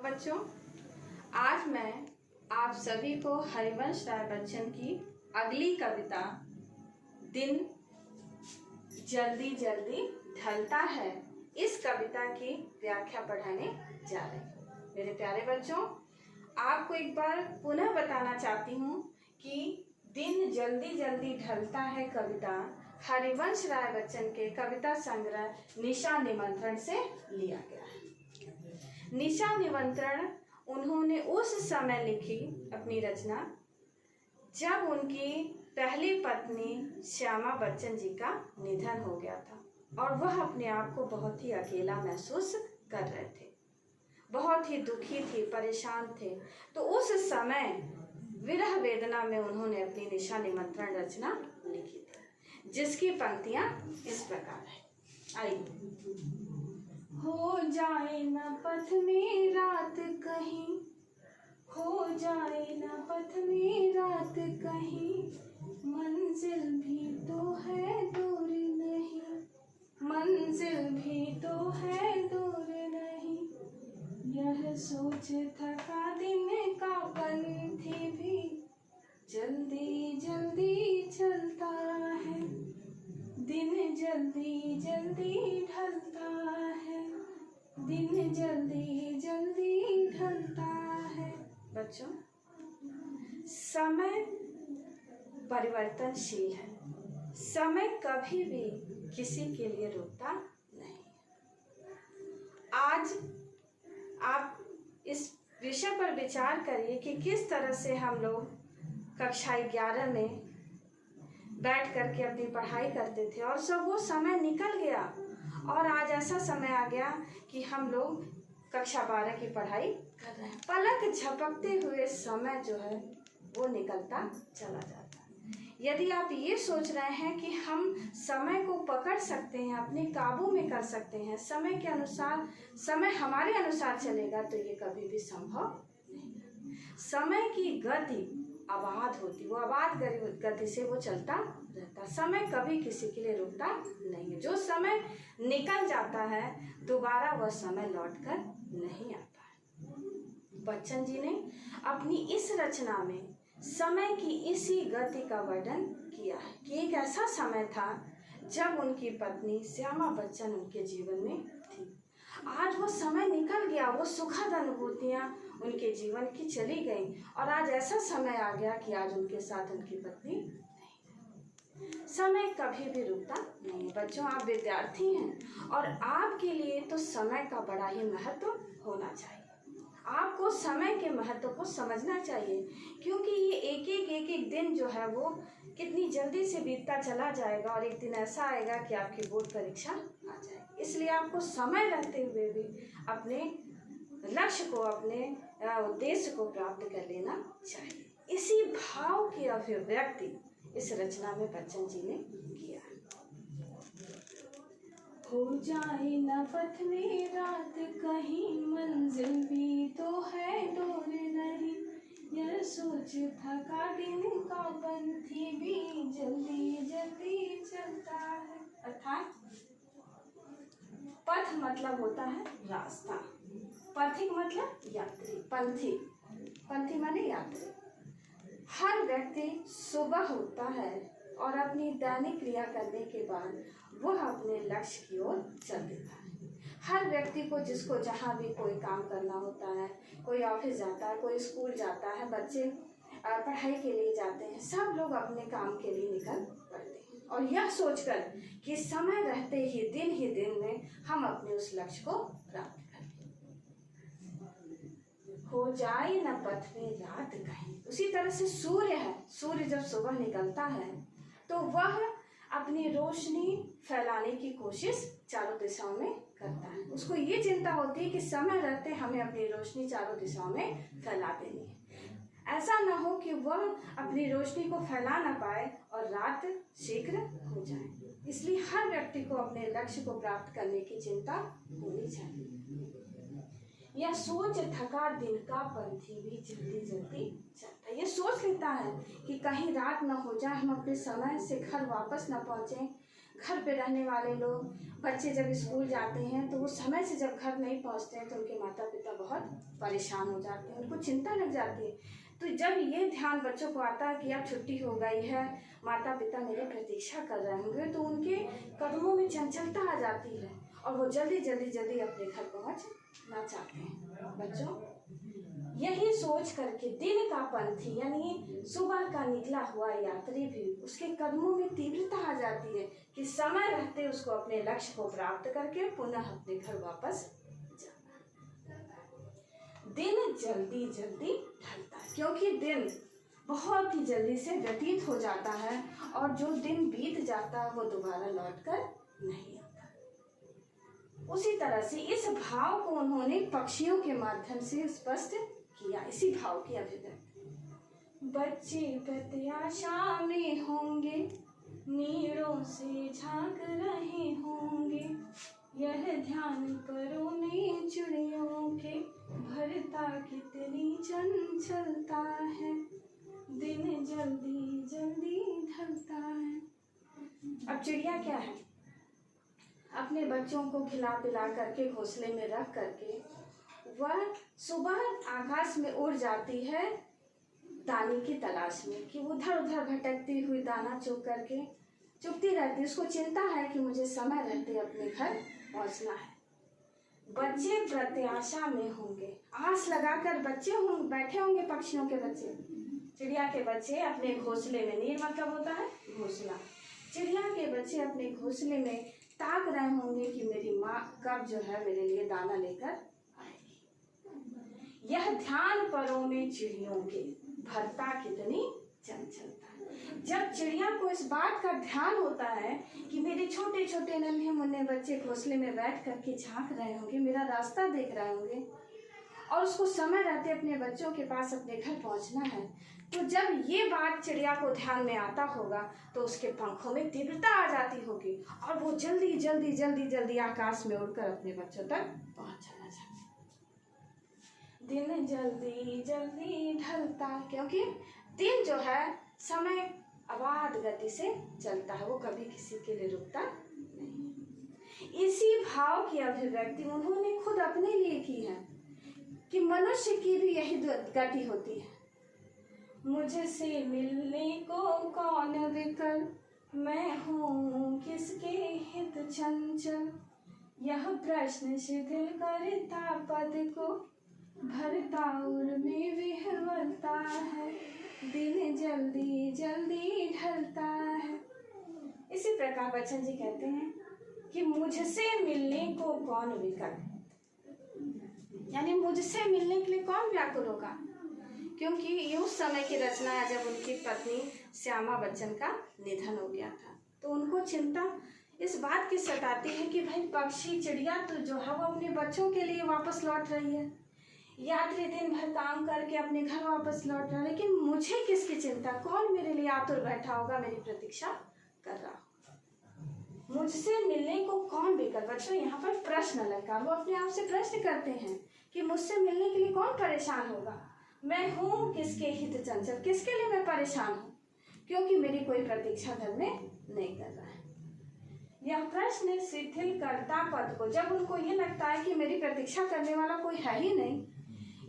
बच्चों, आज मैं आप सभी को हरिवंश राय बच्चन की अगली कविता दिन जल्दी जल्दी ढलता है, इस कविता की व्याख्या पढ़ाने जा रही हूँ। मेरे प्यारे बच्चों, आपको एक बार पुनः बताना चाहती हूँ कि दिन जल्दी जल्दी ढलता है कविता हरिवंश राय बच्चन के कविता संग्रह निशा निमंत्रण से लिया गया है। निशा निमंत्रण उन्होंने उस समय लिखी अपनी रचना जब उनकी पहली पत्नी श्यामा बच्चन जी का निधन हो गया था और वह अपने आप को बहुत ही अकेला महसूस कर रहे थे, बहुत ही दुखी थे, परेशान थे। तो उस समय विरह वेदना में उन्होंने अपनी निशा निमंत्रण रचना लिखी थी, जिसकी पंक्तियां इस प्रकार है। आइए। हो जाए न पथ में रात कहीं, हो जाए न पथ में रात कहीं, मंजिल भी तो है दूर नहीं, मंजिल भी तो है दूर नहीं, यह सोच थका दिन का पंथी भी जल्दी जल्दी चलता है, दिन जल्दी जल्दी ढलता है, दिन जल्दी जल्दी ढलता है। बच्चों, समय परिवर्तनशील है, समय कभी भी किसी के लिए रुकता नहीं। आज आप इस विषय पर विचार करिए कि किस तरह से हम लोग कक्षा 11 में बैठ करके अपनी पढ़ाई करते थे और सब वो समय निकल गया और आज ऐसा समय आ गया कि हम लोग कक्षा 12 की पढ़ाई कर रहे हैं। पलक झपकते हुए समय जो है वो निकलता चला जाता है। यदि आप ये सोच रहे हैं कि हम समय को पकड़ सकते हैं, अपने काबू में कर सकते हैं, समय के अनुसार, समय हमारे अनुसार चलेगा, तो ये कभी भी संभव नहीं है। समय की गति अबाध होती, वो अबाध गति से वो चलता रहता। समय कभी किसी के लिए रुकता नहीं है। जो समय निकल जाता है दोबारा वह समय लौटकर नहीं आता है। बच्चन जी ने अपनी इस रचना में समय की इसी गति का वर्णन किया है कि एक ऐसा समय था जब उनकी पत्नी श्यामा बच्चन उनके जीवन में थी। आज वो समय निकल गया, वो सुखद अनुभूतियाँ उनके जीवन की चली गई और आज ऐसा समय आ गया कि आज उनके साथ उनकी पत्नी नहीं। समय कभी भी रुकता नहीं। बच्चों, आप विद्यार्थी हैं और आपके लिए तो समय का बड़ा ही महत्व होना चाहिए। आपको समय के महत्व को समझना चाहिए, क्योंकि ये एक एक दिन जो है वो कितनी जल्दी से बीतता चला जाएगा और एक दिन ऐसा आएगा कि आपकी बोर्ड परीक्षा आ जाएगी। इसलिए आपको समय रहते हुए भी अपने लक्ष्य को, अपने उद्देश्य को प्राप्त कर लेना चाहिए। इसी भाव की अभिव्यक्ति इस रचना में बच्चन जी ने किया। हो जाए न पथ में रात कहीं, मंजिल भी तो है दूर नहीं, यह सोच थका दिन का पंथी भी जल्दी जल्दी चलता है। अर्थात पथ मतलब होता है रास्ता, पथिक मतलब यात्री, पंथी, पंथी माने यात्री। हर व्यक्ति सुबह उठता है और अपनी दैनिक क्रिया करने के बाद वह अपने लक्ष्य की ओर चल देता है। हर व्यक्ति को, जिसको जहाँ भी कोई काम करना होता है, कोई ऑफिस जाता है, कोई स्कूल जाता है, बच्चे पढ़ाई के लिए जाते हैं, सब लोग अपने काम के लिए निकल पड़ते हैं और यह सोचकर कि समय रहते ही दिन में हम अपने उस लक्ष्य को प्राप्त करें। हो जाए न पथ में रात कहीं। उसी तरह से सूर्य है, सूर्य जब सुबह निकलता है तो वह अपनी रोशनी फैलाने की कोशिश चारों दिशाओं में करता है। उसको ये चिंता होती है कि समय रहते हमें अपनी रोशनी चारों दिशाओं में फैला देनी है। ऐसा न हो कि वह अपनी रोशनी को फैला ना पाए और रात शीघ्र हो जाए। इसलिए हर व्यक्ति को अपने लक्ष्य को प्राप्त करने की चिंता होनी चाहिए। यह सोच थका दिन का पंथी भी जल्दी जल्दी चलता है। ये सोच लेता है कि कहीं रात न हो जाए, हम अपने समय से घर वापस न पहुँचें, घर पे रहने वाले लोग, बच्चे जब स्कूल जाते हैं तो वो समय से जब घर नहीं पहुंचते हैं तो उनके माता पिता बहुत परेशान हो जाते हैं, उनको चिंता लग जाती है। तो जब ये ध्यान बच्चों को आता है कि अब छुट्टी हो गई है, माता पिता मेरी प्रतीक्षा कर रहे होंगे, तो उनके कदमों में चंचलता आ जाती है और वो जल्दी जल्दी जल्दी अपने घर पहुंचना चाहते हैं। बच्चों, यही सोच करके दिन का पंथी यानी सुबह का निकला हुआ यात्री भी उसके कदमों में तीव्रता आ जाती है कि समय रहते उसको अपने लक्ष्य को प्राप्त करके पुनः अपने घर वापस जाना। दिन जल्दी जल्दी ढलता है, क्योंकि दिन बहुत ही जल्दी से व्यतीत हो जाता है और जो दिन बीत जाता है वो दोबारा लौट कर नहीं आता। उसी तरह से इस भाव को उन्होंने पक्षियों के माध्यम से स्पष्ट किया। इसी भाव की अभिव्यक्ति। बच्चे प्रत्याशा में होंगे, नीरों से झांक रहे होंगे, यह ध्यान परों में चिड़ियों के भरता कितनी चंचलता है, दिन जल्दी जल्दी ढलता है। अब चिड़िया क्या है? अपने बच्चों को खिला पिला करके घोंसले में रख करके वह सुबह आकाश में उड़ जाती है दाने की तलाश में, कि उधर उधर भटकती हुई दाना चुग करके चुगती रहती। उसको चिंता है कि मुझे समय रहते अपने घर पहुंचना है। बच्चे प्रत्याशा में होंगे, आस लगाकर बच्चे बैठे होंगे। पक्षियों के बच्चे, चिड़िया के बच्चे अपने घोंसले में, नीर मतलब होता है घोंसला, चिड़िया के बच्चे अपने घोंसले में ताक रहे होंगे कि मेरी माँ कब जो है मेरे लिए दाना लेकर आएगी। यह ध्यान परों में चिड़ियों के भरता कितनी चंचलता। जब चिड़िया को इस बात का ध्यान होता है कि मेरे छोटे छोटे नन्हे मुन्ने बच्चे घोंसले में बैठ करके झांक रहे होंगे, मेरा रास्ता देख रहे होंगे और उसको समय रहते अपने बच्चों के पास अपने घर पहुंचना है, तो जब ये बात चिड़िया को ध्यान में आता होगा तो उसके पंखों में तीव्रता आ जाती होगी और वो जल्दी जल्दी जल्दी जल्दी आकाश में उड़कर अपने बच्चों तक पहुंच जाना चाहती। दिन जल्दी जल्दी ढलता, क्योंकि दिन जो है समय अबाध गति से चलता है, वो कभी किसी के लिए रुकता नहीं। इसी भाव की अभिव्यक्ति उन्होंने खुद अपने लिए की है कि मनुष्य की भी यही गति होती है। मुझसे मिलने को कौन विकल, मैं हूँ किसके हित चंचल, यह प्रश्न शिथिल करता पद को, भरता उर में विह्वलता है, दिन जल्दी जल्दी ढलता है। इसी प्रकार बच्चन जी कहते हैं कि मुझसे मिलने को कौन विकल, यानी मुझसे मिलने के लिए कौन व्याकुल होगा, क्योंकि ये उस समय की रचना है जब उनकी पत्नी श्यामा बच्चन का निधन हो गया था। तो उनको चिंता इस बात की सताती है कि भाई पक्षी चिड़िया तो जो है वो अपने बच्चों के लिए वापस लौट रही है, यात्री दिन भर काम करके अपने घर वापस लौट रहा है, लेकिन मुझे किसकी चिंता, कौन मेरे लिए आतुर बैठा होगा, मेरी प्रतीक्षा कर रहा होगा, मुझसे मिलने को कौन विकल। बच्चों यहाँ पर प्रश्न लगा, वो अपने आप से प्रश्न करते हैं कि मुझसे मिलने के लिए कौन परेशान होगा, मैं हूँ किसके हित चंचल, किसके लिए मैं परेशान हूँ, क्योंकि मेरी कोई प्रतीक्षा घर में नहीं कर रहा है। यह प्रश्न शिथिल करता पद को, जब उनको ये लगता है कि मेरी प्रतीक्षा करने वाला कोई है ही नहीं,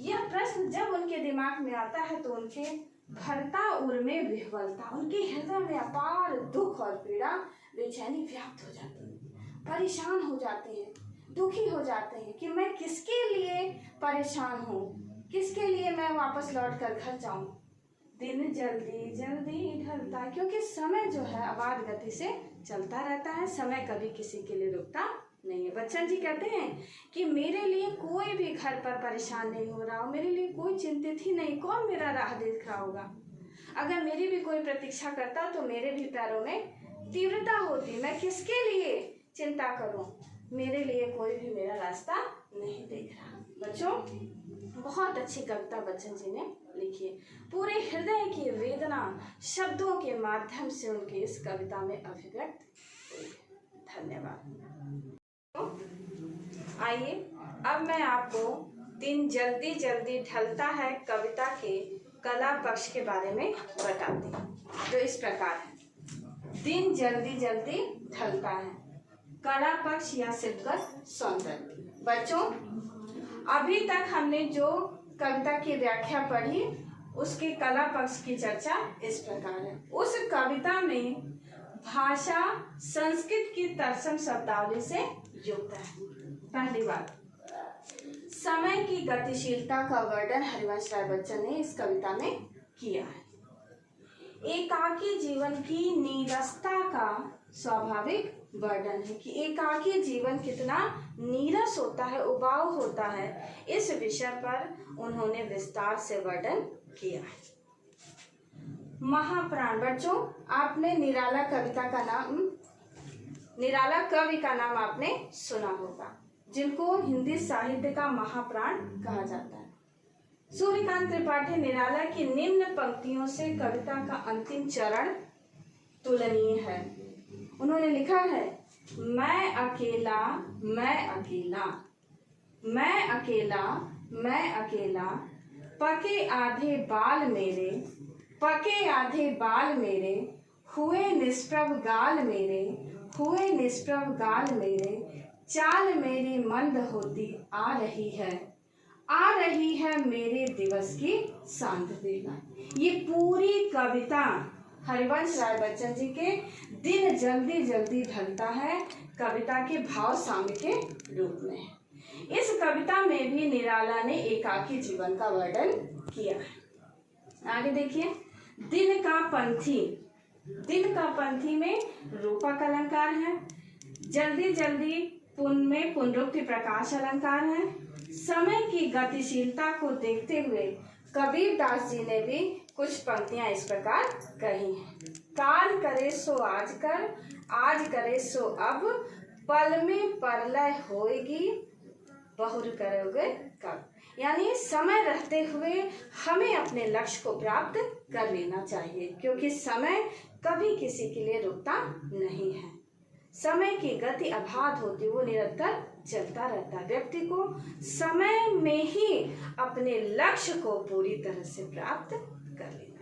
यह प्रश्न जब उनके दिमाग में आता है तो उनके भरता उर में विह्वलता, उनके हृदय में अपार दुख और पीड़ा बेचैनी व्याप्त हो जाती है, परेशान हो जाते हैं, दुखी हो जाते हैं कि मैं किसके लिए परेशान हूँ, किसके लिए मैं वापस लौट कर घर जाऊं। दिन जल्दी जल्दी ढलता है, क्योंकि समय जो है अबाध गति से चलता रहता है, समय कभी किसी के लिए रुकता नहीं है। बच्चन जी कहते हैं कि मेरे लिए कोई भी घर पर परेशान नहीं हो रहा हो, मेरे लिए कोई चिंतित ही नहीं, कौन मेरा राह देख रहा होगा, अगर मेरी भी कोई प्रतीक्षा करता तो मेरे भी पैरों में तीव्रता होती, मैं किसके लिए चिंता करूं, मेरे लिए कोई भी मेरा रास्ता नहीं देख रहा। बच्चों, बहुत अच्छी कविता बच्चन जी ने लिखी है, पूरे हृदय की वेदना शब्दों के माध्यम से उनकी इस कविता में अभिव्यक्त हुई है। धन्यवाद। आइए अब मैं आपको दिन जल्दी जल्दी ढलता है कविता के कला पक्ष के बारे में बताती हूँ, जो इस प्रकार है। दिन जल्दी जल्दी ढलता है। कला पक्ष या शिल्पगत सौंदर्य। बच्चों, अभी तक हमने जो कविता की व्याख्या पढ़ी उसके कला पक्ष की चर्चा इस प्रकार है। उस कविता में भाषा संस्कृत की तत्सम शब्दावली से युक्त है। पहली बात, समय की गतिशीलता का वर्णन हरिवंश राय बच्चन ने इस कविता में किया है। एकाकी जीवन की नीरसता का स्वाभाविक वर्णन है कि एकाकी जीवन कितना नीरस होता है, उबाऊ होता है, इस विषय पर उन्होंने विस्तार से वर्णन किया है। महाप्राण। बच्चों, आपने निराला कवि का नाम आपने सुना होगा, जिनको हिंदी साहित्य का महाप्राण कहा जाता है। सूर्यकांत त्रिपाठी निराला की निम्न पंक्तियों से कविता का अंतिम चरण तुलनीय है। उन्होंने लिखा है, मैं अकेला मैं अकेला, मैं अकेला मैं अकेला, पके आधे बाल मेरे, पके आधे बाल मेरे, हुए निष्प्रभ गाल मेरे, हुए निष्प्रभ गाल मेरे, चाल मेरी मंद होती आ रही है मेरे दिवस की शांत बेला। ये पूरी कविता हरिवंश राय बच्चन जी के दिन जल्दी जल्दी ढलता है कविता के भाव साम्य के रूप में। इस कविता में भी निराला ने एकाकी जीवन का वर्णन किया है। आगे देखिए, दिन का पंथी। दिन का पंथी में रूपक अलंकार है, जल्दी जल्दी पुन में पुनरुक्ति प्रकाश अलंकार है। समय की गतिशीलता को देखते हुए कबीर दास जी ने भी कुछ पंक्तियां इस प्रकार कही हैं। काल करे सो आज कर, आज करे सो अब, पल में परलय होएगी, बहुर करोगे कब। यानी समय रहते हुए हमें अपने लक्ष्य को प्राप्त कर लेना चाहिए, क्योंकि समय कभी किसी के लिए रुकता नहीं है। समय की गति अबाध होती, वो निरंतर चलता रहता है। व्यक्ति को समय में ही अपने लक्ष्य को पूरी तरह से प्राप्त कर लेना।